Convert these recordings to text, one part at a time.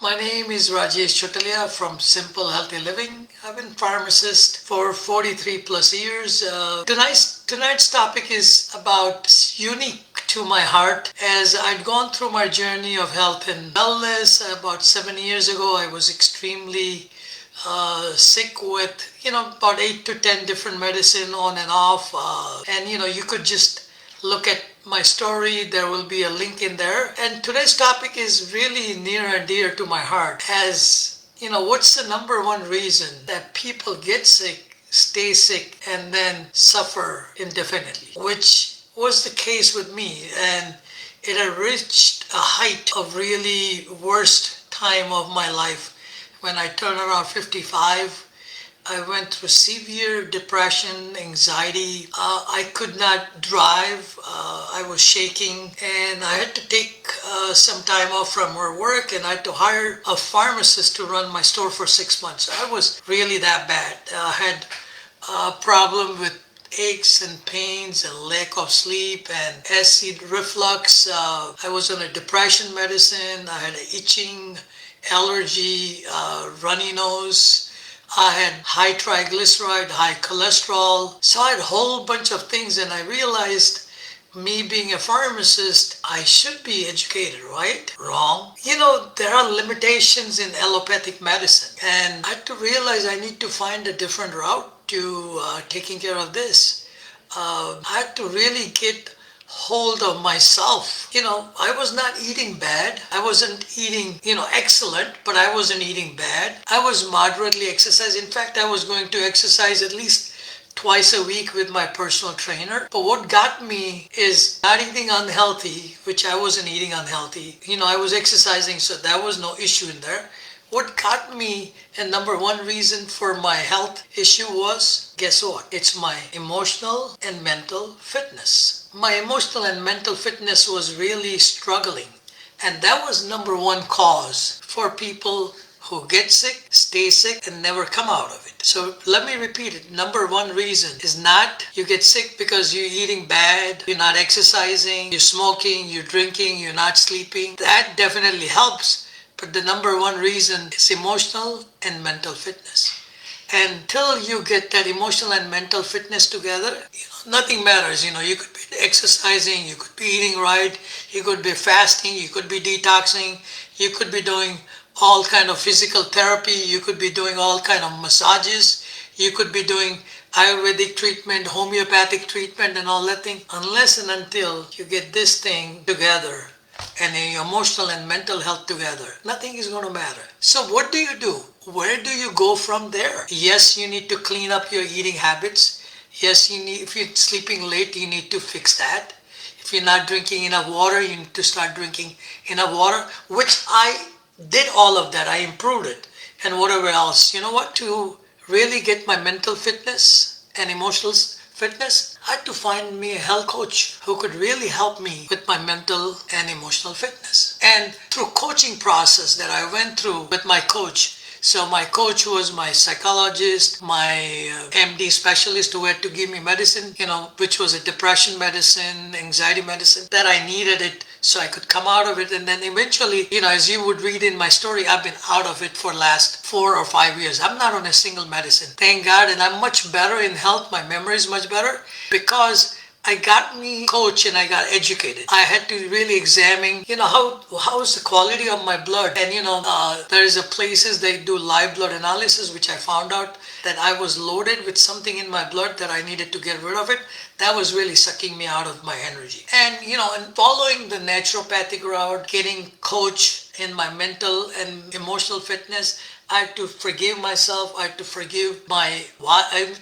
My name is Rajesh Chotalia from Simple Healthy Living. I've been pharmacist for 43 plus years. Tonight's topic is about unique to my heart as I'd gone through my journey of health and wellness. About 7 years ago, I was extremely sick with, about 8 to 10 different medicine on and off. You could just look at my story. There will be a link in there. And today's topic is really near and dear to my heart as, what's the number one reason that people get sick, stay sick, and then suffer indefinitely, which was the case with me. And it had reached a height of really worst time of my life when I turned around 55. I went through severe depression, anxiety. I could not drive. I was shaking, and I had to take some time off from work, and I had to hire a pharmacist to run my store for 6 months. I was really that bad. I had a problem with aches and pains and lack of sleep and acid reflux. I was on a depression medicine. I had itching, allergy, runny nose. I had high triglyceride, high cholesterol. So I had a whole bunch of things, and I realized me being a pharmacist, I should be educated, right? Wrong. There are limitations in allopathic medicine, and I had to realize I need to find a different route to taking care of this. I had to really get hold of myself. I was not eating bad. I wasn't eating, excellent, but I wasn't eating bad. I was moderately exercising. In fact, I was going to exercise at least twice a week with my personal trainer. But what got me is not eating unhealthy, which I wasn't eating unhealthy. I was exercising, so that was no issue in there. What got me, and number one reason for my health issue was, guess what? It's my emotional and mental fitness. My emotional and mental fitness was really struggling. And that was number one cause for people who get sick, stay sick, and never come out of it. So let me repeat it. Number one reason is not you get sick because you're eating bad, you're not exercising, you're smoking, you're drinking, you're not sleeping. That definitely helps. But the number one reason is emotional and mental fitness. Until you get that emotional and mental fitness together, nothing matters. You could be exercising, you could be eating right, you could be fasting, you could be detoxing, you could be doing all kind of physical therapy, you could be doing all kind of massages, you could be doing Ayurvedic treatment, homeopathic treatment, and all that thing. Unless and until you get this thing together, and your emotional and mental health together, nothing is going to matter. So what do? Where do you go from there? Yes, you need to clean up your eating habits. Yes, if you're sleeping late, you need to fix that. If you're not drinking enough water, you need to start drinking enough water, which I did all of that. I improved it. And whatever else. You know what? To really get my mental fitness and emotional fitness, I had to find me a health coach who could really help me with my mental and emotional fitness. And through coaching process that I went through with my coach, so my coach was my psychologist, my MD specialist who had to give me medicine, which was a depression medicine, anxiety medicine, that I needed it so I could come out of it. And then eventually, as you would read in my story, I've been out of it for last 4 or 5 years. I'm not on a single medicine. Thank God. And I'm much better in health. My memory is much better because I got me coach and I got educated. I had to really examine, how is the quality of my blood? And, there is a places they do live blood analysis, which I found out that I was loaded with something in my blood that I needed to get rid of it. That was really sucking me out of my energy. And, and following the naturopathic route, getting coach in my mental and emotional fitness, I had to forgive myself. I had to forgive I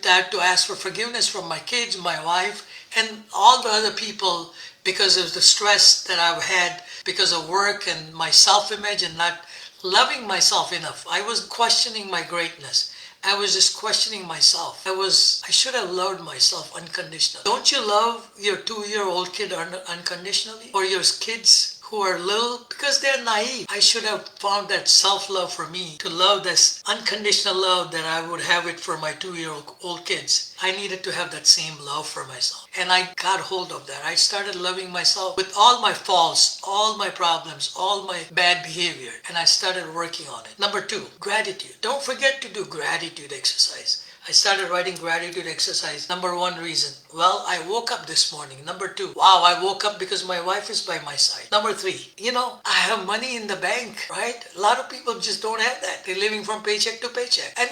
had to ask for forgiveness from my kids, my wife, and all the other people because of the stress that I've had because of work and my self-image and not loving myself enough. I was questioning my greatness. I was just questioning myself. I should have loved myself unconditionally. Don't you love your 2-year-old kid unconditionally? Or your kids who are little because they're naive. I should have found that self-love for me, to love this unconditional love that I would have it for my 2-year-old kids. I needed to have that same love for myself. And I got hold of that. I started loving myself with all my faults, all my problems, all my bad behavior. And I started working on it. Number 2, gratitude. Don't forget to do gratitude exercise. I started writing gratitude exercise. Number 1 reason, well, I woke up this morning. Number 2, wow, I woke up because my wife is by my side. Number 3, I have money in the bank, right? A lot of people just don't have that. They're living from paycheck to paycheck. And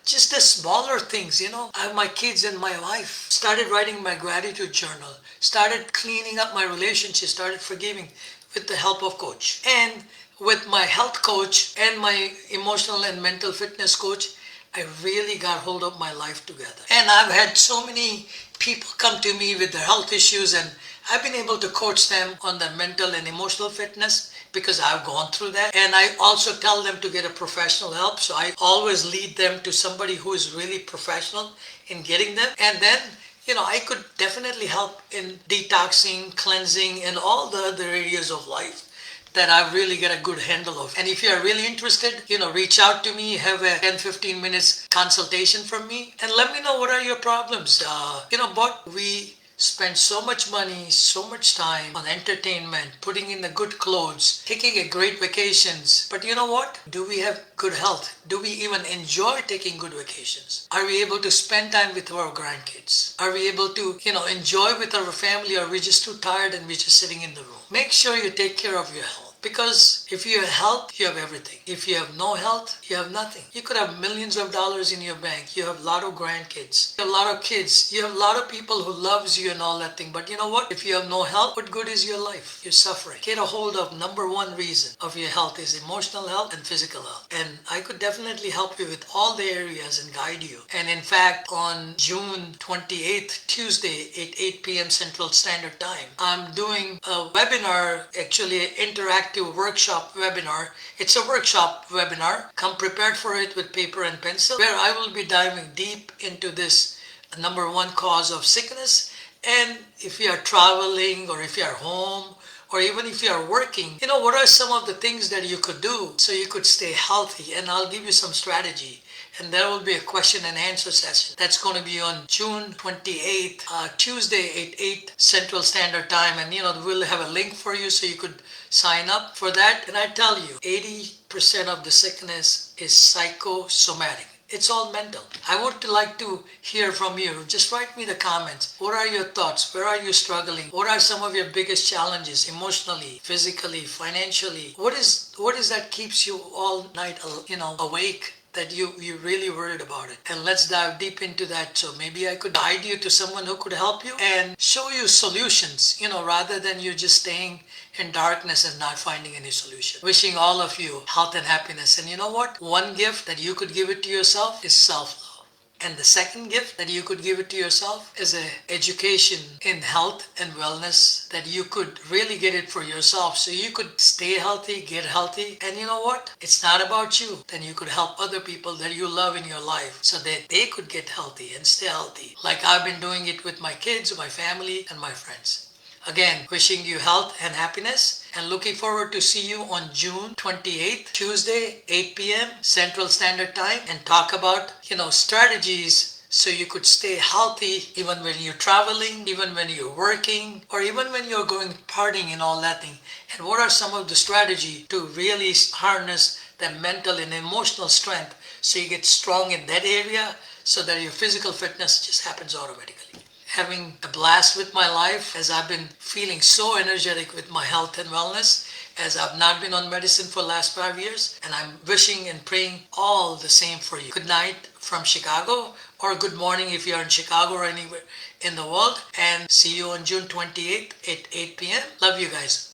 just the smaller things, I have my kids and my wife. Started writing my gratitude journal. Started cleaning up my relationship. Started forgiving with the help of coach. And with my health coach and my emotional and mental fitness coach, I really got hold of my life together. And I've had so many people come to me with their health issues, and I've been able to coach them on their mental and emotional fitness because I've gone through that. And I also tell them to get a professional help. So I always lead them to somebody who is really professional in getting them. And then I could definitely help in detoxing, cleansing, and all the other areas of life that I really get a good handle of. And if you are really interested, reach out to me, have a 10-15 minutes consultation from me, and let me know what are your problems. But we spend so much money, so much time on entertainment, putting in the good clothes, taking a great vacations. But you know what? Do we have good health? Do we even enjoy taking good vacations? Are we able to spend time with our grandkids? Are we able to, enjoy with our family, or are we just too tired and we're just sitting in the room? Make sure you take care of your health. Because if you have health, you have everything. If you have no health, you have nothing. You could have millions of dollars in your bank. You have a lot of grandkids. You have a lot of kids. You have a lot of people who loves you and all that thing. But you know what? If you have no health, what good is your life? You're suffering. Get a hold of number 1 reason of your health is emotional health and physical health. And I could definitely help you with all the areas and guide you. And in fact, on June 28th, Tuesday at 8 p.m. Central Standard Time, I'm doing a webinar, actually interactive workshop webinar. It's a workshop webinar. Come prepared for it with paper and pencil, where I will be diving deep into this number 1 cause of sickness. And if you are traveling, or if you are home, or even if you are working, what are some of the things that you could do so you could stay healthy? And I'll give you some strategy. And there will be a question and answer session. That's going to be on June 28th, Tuesday at 8 Central Standard Time. And we'll have a link for you so you could sign up for that. And I tell you, 80% of the sickness is psychosomatic. It's all mental. I would like to hear from you. Just write me the comments. What are your thoughts? Where are you struggling? What are some of your biggest challenges emotionally, physically, financially? What is that keeps you all night, awake? That you really worried about it. And let's dive deep into that. So maybe I could guide you to someone who could help you and show you solutions, rather than you just staying in darkness and not finding any solution. Wishing all of you health and happiness. And you know what? One gift that you could give it to yourself is self-love. And the second gift that you could give it to yourself is an education in health and wellness, that you could really get it for yourself so you could stay healthy, get healthy. And you know what? It's not about you. Then you could help other people that you love in your life so that they could get healthy and stay healthy. Like I've been doing it with my kids, my family, and my friends. Again, wishing you health and happiness, and looking forward to see you on June 28th, Tuesday, 8 p.m. Central Standard Time, and talk about, strategies so you could stay healthy even when you're traveling, even when you're working, or even when you're going partying and all that thing. And what are some of the strategy to really harness the mental and emotional strength so you get strong in that area so that your physical fitness just happens automatically. Having a blast with my life, as I've been feeling so energetic with my health and wellness, as I've not been on medicine for the last 5 years, and I'm wishing and praying all the same for you. Good night from Chicago, or good morning if you're in Chicago or anywhere in the world, and see you on June 28th at 8 p.m. Love you guys.